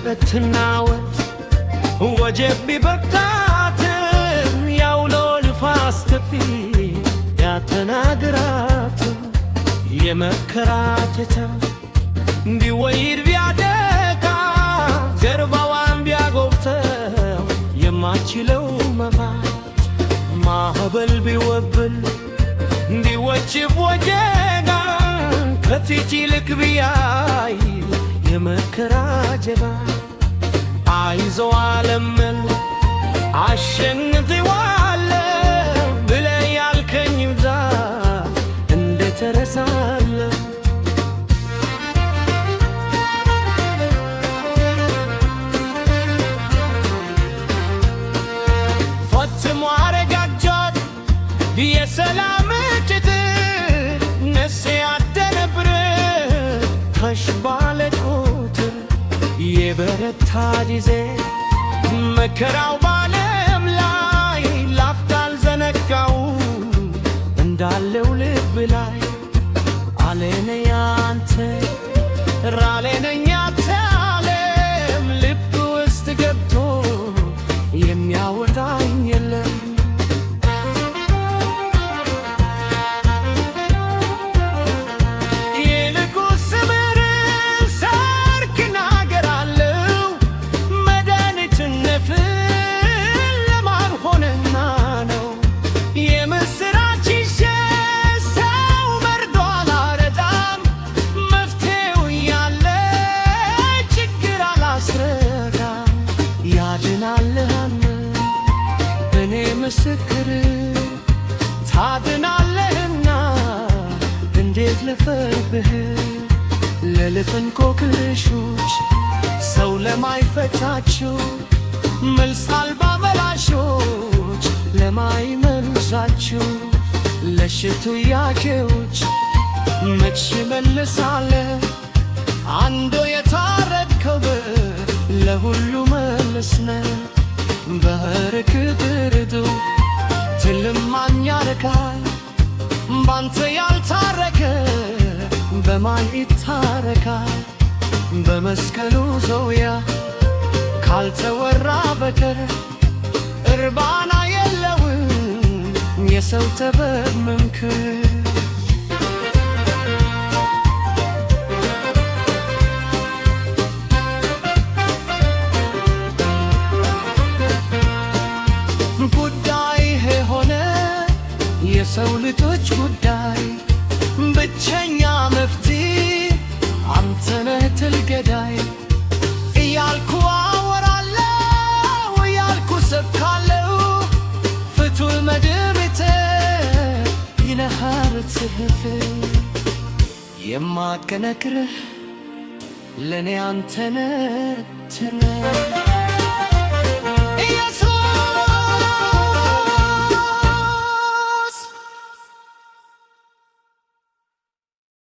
ብትናወጥ ወጀብ ቢበርታት ያውሎ ንፋስ ከፊ ያተናግራት የመከራቸታ ቢወይድ ቢያደጋ ጀርባዋን ቢያጎብተው የማችለው መባት ማዕበል ቢወብል ቢወጅብ ወጀጋ ከፊት ይልቅ ቢያይ የመከራ ጀባ አይዞህ አለመል አሸንፌዋለሁ ብለህ ያልከኝ ብዛ እንዴት እረሳለሁ ፈጽሞ አረጋጋት የሰላም ጭትር ነፍሴ አደነብር ከሽባለ ቁጥር የበረታ ጊዜ መከራው ባለም ላይ ላፍታ አልዘነጋው እንዳለው ልብ ላይ አለነ ያንተ ራለነኝ ያንተ ዓለም ልብ ውስጥ ገብቶ የሚያወጣኝ የለም ምስክር ታድናለህና እንዴት ልፈርብህ ለልፍን ኮክልሾች ሰው ለማይፈታቸው መልስ አልባ መላሾች ለማይመልሳቸው ለሽቱ ያኬዎች መች መልሳለ አንዶ የታረድከው ለሁሉ መልስነ በርክትርቱ ትልማኝ ያረካል ባንተ ያልታረከ በማን ይታረካል በመስቀሉ ዙሪያ ካልተወራ በቀር እርባና የለውም የሰው ጥበብ መምክር የሰው ልጆች ጉዳይ ብቸኛ መፍትሄ አንተ ነህ ትልገዳይ እያልኩ አወራለሁ እያልኩ ሰብካለሁ ፍቱል መድብቴ ይነሃር ጽሕፍ የማትከነክርህ ለእኔ አንተ ነህ ኢየሱስ